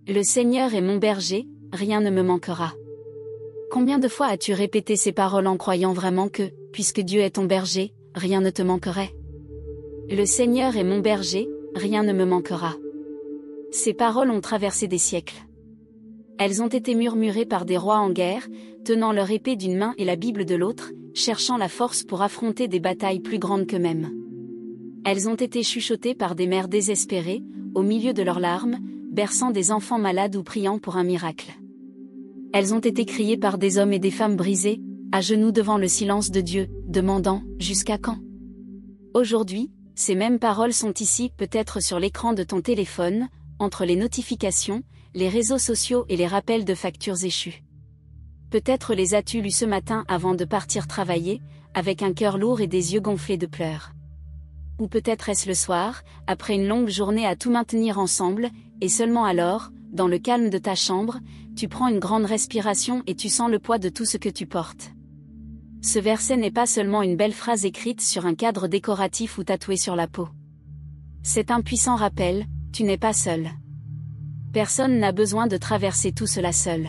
Le Seigneur est mon berger, rien ne me manquera. Combien de fois as-tu répété ces paroles en croyant vraiment que, puisque Dieu est ton berger, rien ne te manquerait? Le Seigneur est mon berger, rien ne me manquera. Ces paroles ont traversé des siècles. Elles ont été murmurées par des rois en guerre, tenant leur épée d'une main et la Bible de l'autre, cherchant la force pour affronter des batailles plus grandes qu'eux-mêmes. Elles ont été chuchotées par des mères désespérées, au milieu de leurs larmes, berçant des enfants malades ou priant pour un miracle. Elles ont été criées par des hommes et des femmes brisés, à genoux devant le silence de Dieu, demandant « Jusqu'à quand ?» Aujourd'hui, ces mêmes paroles sont ici, peut-être sur l'écran de ton téléphone, entre les notifications, les réseaux sociaux et les rappels de factures échues. Peut-être les as-tu lues ce matin avant de partir travailler, avec un cœur lourd et des yeux gonflés de pleurs. Ou peut-être est-ce le soir, après une longue journée à tout maintenir ensemble, et seulement alors, dans le calme de ta chambre, tu prends une grande respiration et tu sens le poids de tout ce que tu portes. Ce verset n'est pas seulement une belle phrase écrite sur un cadre décoratif ou tatouée sur la peau. C'est un puissant rappel, tu n'es pas seul. Personne n'a besoin de traverser tout cela seul.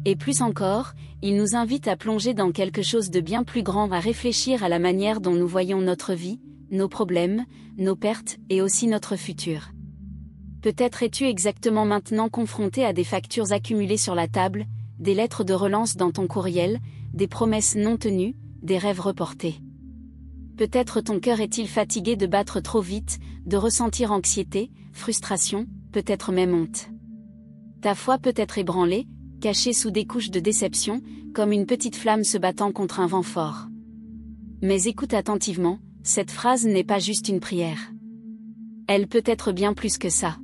Et plus encore, il nous invite à plonger dans quelque chose de bien plus grand, à réfléchir à la manière dont nous voyons notre vie, nos problèmes, nos pertes et aussi notre futur. Peut-être es-tu exactement maintenant confronté à des factures accumulées sur la table, des lettres de relance dans ton courriel, des promesses non tenues, des rêves reportés. Peut-être ton cœur est-il fatigué de battre trop vite, de ressentir anxiété, frustration, peut-être même honte. Ta foi peut être ébranlée, cachée sous des couches de déception, comme une petite flamme se battant contre un vent fort. Mais écoute attentivement, cette phrase n'est pas juste une prière. Elle peut être bien plus que ça.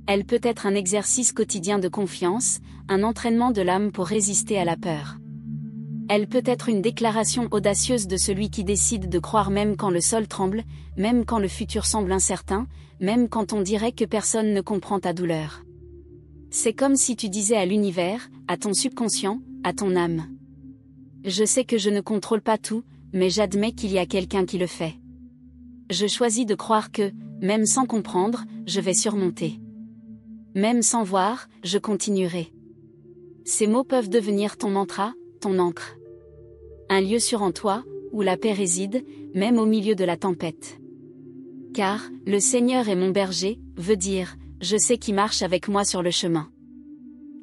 Elle peut être un exercice quotidien de confiance, un entraînement de l'âme pour résister à la peur. Elle peut être une déclaration audacieuse de celui qui décide de croire même quand le sol tremble, même quand le futur semble incertain, même quand on dirait que personne ne comprend ta douleur. C'est comme si tu disais à l'univers, à ton subconscient, à ton âme. Je sais que je ne contrôle pas tout, mais j'admets qu'il y a quelqu'un qui le fait. Je choisis de croire que, même sans comprendre, je vais surmonter. Même sans voir, je continuerai. Ces mots peuvent devenir ton mantra, ton ancre. Un lieu sûr en toi, où la paix réside, même au milieu de la tempête. Car, le Seigneur est mon berger, veut dire, je sais qui marche avec moi sur le chemin.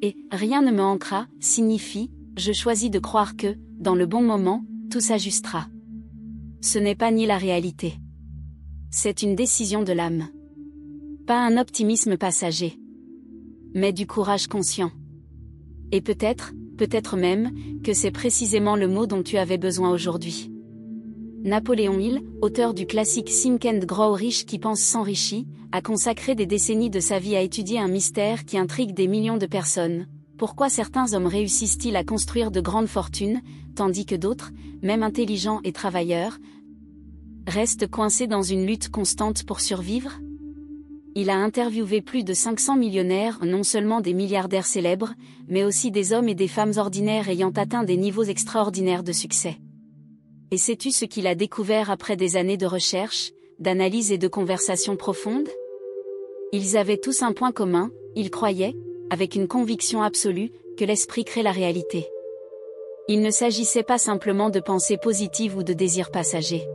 Et, rien ne me manquera, signifie, je choisis de croire que, dans le bon moment, tout s'ajustera. Ce n'est pas ni la réalité. C'est une décision de l'âme. Pas un optimisme passager. Mais du courage conscient. Et peut-être même, que c'est précisément le mot dont tu avais besoin aujourd'hui. Napoléon Hill, auteur du classique Think and Grow Rich qui pense s'enrichit, a consacré des décennies de sa vie à étudier un mystère qui intrigue des millions de personnes. Pourquoi certains hommes réussissent-ils à construire de grandes fortunes, tandis que d'autres, même intelligents et travailleurs, restent coincés dans une lutte constante pour survivre? Il a interviewé plus de 500 millionnaires, non seulement des milliardaires célèbres, mais aussi des hommes et des femmes ordinaires ayant atteint des niveaux extraordinaires de succès. Et sais-tu ce qu'il a découvert après des années de recherche, d'analyse et de conversations profondes? Ils avaient tous un point commun, ils croyaient, avec une conviction absolue, que l'esprit crée la réalité. Il ne s'agissait pas simplement de pensées positives ou de désirs passagers.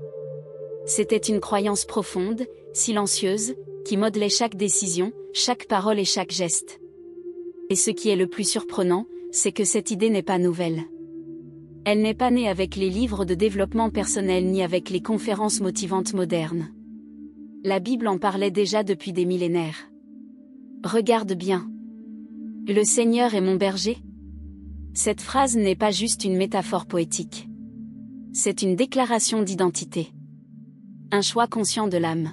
C'était une croyance profonde, silencieuse, qui modelait chaque décision, chaque parole et chaque geste. Et ce qui est le plus surprenant, c'est que cette idée n'est pas nouvelle. Elle n'est pas née avec les livres de développement personnel ni avec les conférences motivantes modernes. La Bible en parlait déjà depuis des millénaires. Regarde bien. Le Seigneur est mon berger. Cette phrase n'est pas juste une métaphore poétique. C'est une déclaration d'identité. Un choix conscient de l'âme.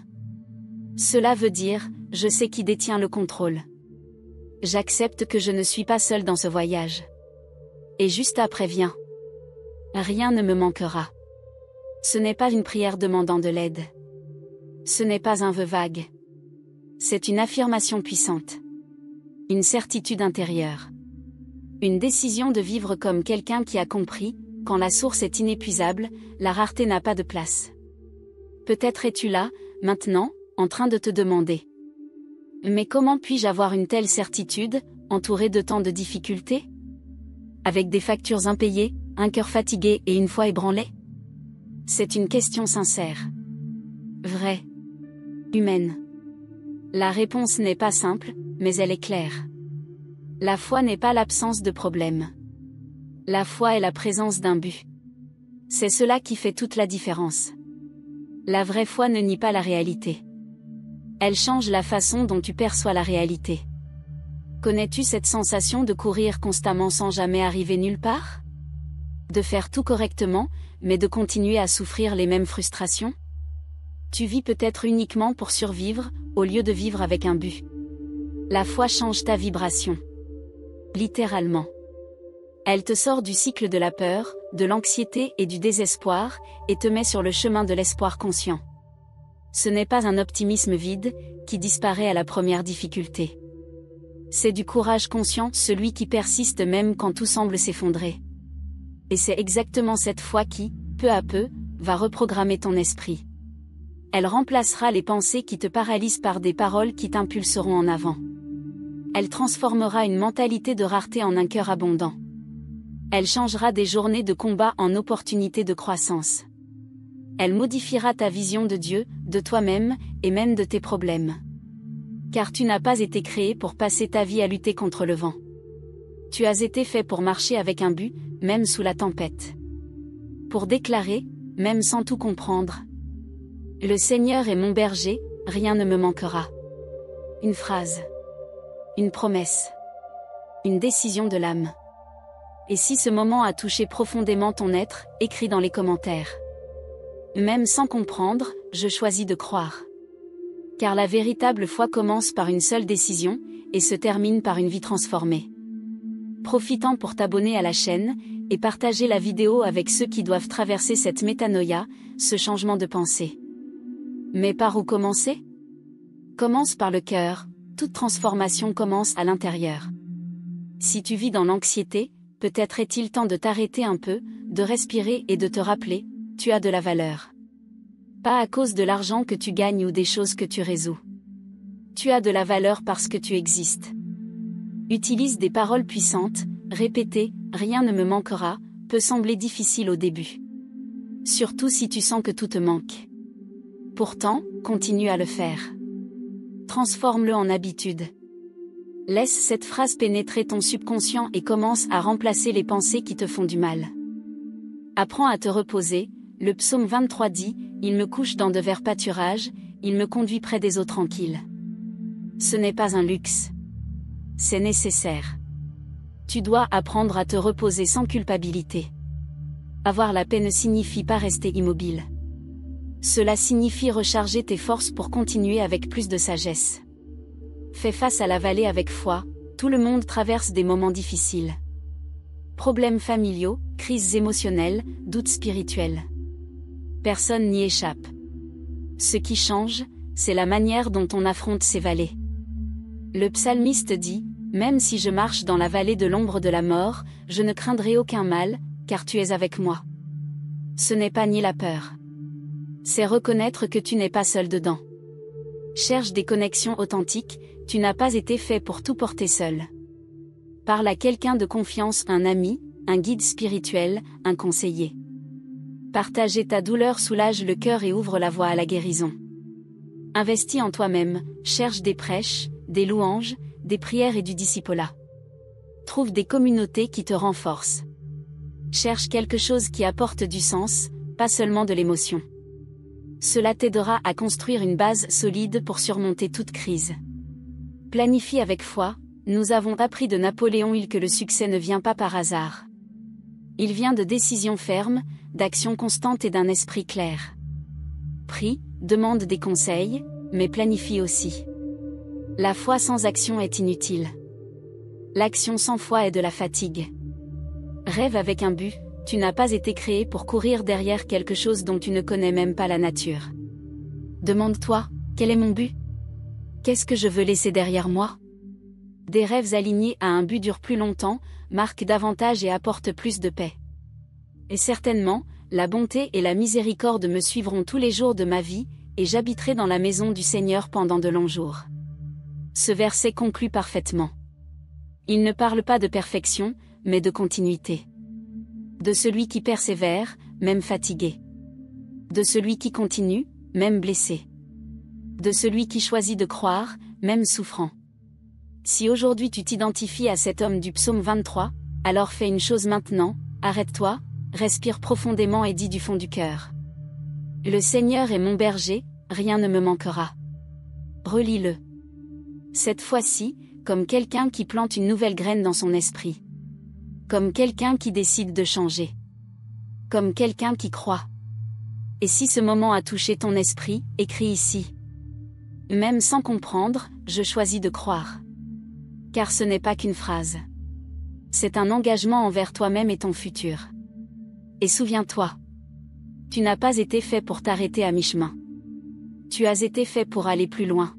Cela veut dire, je sais qui détient le contrôle. J'accepte que je ne suis pas seul dans ce voyage. Et juste après vient. Rien ne me manquera. Ce n'est pas une prière demandant de l'aide. Ce n'est pas un vœu vague. C'est une affirmation puissante. Une certitude intérieure. Une décision de vivre comme quelqu'un qui a compris, quand la source est inépuisable, la rareté n'a pas de place. Peut-être es-tu là, maintenant, en train de te demander. Mais comment puis-je avoir une telle certitude, entourée de tant de difficultés? Avec des factures impayées, un cœur fatigué et une foi ébranlée? C'est une question sincère. Vraie. Humaine. La réponse n'est pas simple, mais elle est claire. La foi n'est pas l'absence de problème. La foi est la présence d'un but. C'est cela qui fait toute la différence. La vraie foi ne nie pas la réalité. Elle change la façon dont tu perçois la réalité. Connais-tu cette sensation de courir constamment sans jamais arriver nulle part? De faire tout correctement, mais de continuer à souffrir les mêmes frustrations? Tu vis peut-être uniquement pour survivre, au lieu de vivre avec un but. La foi change ta vibration. Littéralement. Elle te sort du cycle de la peur, de l'anxiété et du désespoir, et te met sur le chemin de l'espoir conscient. Ce n'est pas un optimisme vide, qui disparaît à la première difficulté. C'est du courage conscient, celui qui persiste même quand tout semble s'effondrer. Et c'est exactement cette foi qui, peu à peu, va reprogrammer ton esprit. Elle remplacera les pensées qui te paralysent par des paroles qui t'impulseront en avant. Elle transformera une mentalité de rareté en un cœur abondant. Elle changera des journées de combat en opportunités de croissance. Elle modifiera ta vision de Dieu, de toi-même, et même de tes problèmes. Car tu n'as pas été créé pour passer ta vie à lutter contre le vent. Tu as été fait pour marcher avec un but, même sous la tempête. Pour déclarer, même sans tout comprendre. Le Seigneur est mon berger, rien ne me manquera. Une phrase. Une promesse. Une décision de l'âme. Et si ce moment a touché profondément ton être, écris dans les commentaires. Même sans comprendre, je choisis de croire. Car la véritable foi commence par une seule décision, et se termine par une vie transformée. Profitant pour t'abonner à la chaîne, et partager la vidéo avec ceux qui doivent traverser cette métanoïa, ce changement de pensée. Mais par où commencer? Commence par le cœur, toute transformation commence à l'intérieur. Si tu vis dans l'anxiété, peut-être est-il temps de t'arrêter un peu, de respirer et de te rappeler, tu as de la valeur. Pas à cause de l'argent que tu gagnes ou des choses que tu résous. Tu as de la valeur parce que tu existes. Utilise des paroles puissantes, répéter « rien ne me manquera » peut sembler difficile au début. Surtout si tu sens que tout te manque. Pourtant, continue à le faire. Transforme-le en habitude. Laisse cette phrase pénétrer ton subconscient et commence à remplacer les pensées qui te font du mal. Apprends à te reposer, le psaume 23 dit « Il me couche dans de verts pâturages, il me conduit près des eaux tranquilles ». Ce n'est pas un luxe. C'est nécessaire. Tu dois apprendre à te reposer sans culpabilité. Avoir la paix ne signifie pas rester immobile. Cela signifie recharger tes forces pour continuer avec plus de sagesse. Fais face à la vallée avec foi, tout le monde traverse des moments difficiles. Problèmes familiaux, crises émotionnelles, doutes spirituels. Personne n'y échappe. Ce qui change, c'est la manière dont on affronte ces vallées. Le psalmiste dit, « Même si je marche dans la vallée de l'ombre de la mort, je ne craindrai aucun mal, car tu es avec moi. » Ce n'est pas nier la peur. C'est reconnaître que tu n'es pas seul dedans. Cherche des connexions authentiques, tu n'as pas été fait pour tout porter seul. Parle à quelqu'un de confiance, un ami, un guide spirituel, un conseiller. Partager ta douleur soulage le cœur et ouvre la voie à la guérison. Investis en toi-même, cherche des prêches, des louanges, des prières et du discipolat. Trouve des communautés qui te renforcent. Cherche quelque chose qui apporte du sens, pas seulement de l'émotion. Cela t'aidera à construire une base solide pour surmonter toute crise. Planifie avec foi, nous avons appris de Napoléon Hill que le succès ne vient pas par hasard. Il vient de décisions fermes, d'actions constantes et d'un esprit clair. Prie, demande des conseils, mais planifie aussi. La foi sans action est inutile. L'action sans foi est de la fatigue. Rêve avec un but, tu n'as pas été créé pour courir derrière quelque chose dont tu ne connais même pas la nature. Demande-toi, quel est mon but? Qu'est-ce que je veux laisser derrière moi? Des rêves alignés à un but durent plus longtemps, marquent davantage et apportent plus de paix. Et certainement, la bonté et la miséricorde me suivront tous les jours de ma vie, et j'habiterai dans la maison du Seigneur pendant de longs jours. Ce verset conclut parfaitement. Il ne parle pas de perfection, mais de continuité. De celui qui persévère, même fatigué. De celui qui continue, même blessé. De celui qui choisit de croire, même souffrant. Si aujourd'hui tu t'identifies à cet homme du psaume 23, alors fais une chose maintenant, arrête-toi, respire profondément et dis du fond du cœur. Le Seigneur est mon berger, rien ne me manquera. Relis-le. Cette fois-ci, comme quelqu'un qui plante une nouvelle graine dans son esprit. Comme quelqu'un qui décide de changer. Comme quelqu'un qui croit. Et si ce moment a touché ton esprit, écris ici. Même sans comprendre, je choisis de croire. Car ce n'est pas qu'une phrase. C'est un engagement envers toi-même et ton futur. Et souviens-toi. Tu n'as pas été fait pour t'arrêter à mi-chemin. Tu as été fait pour aller plus loin.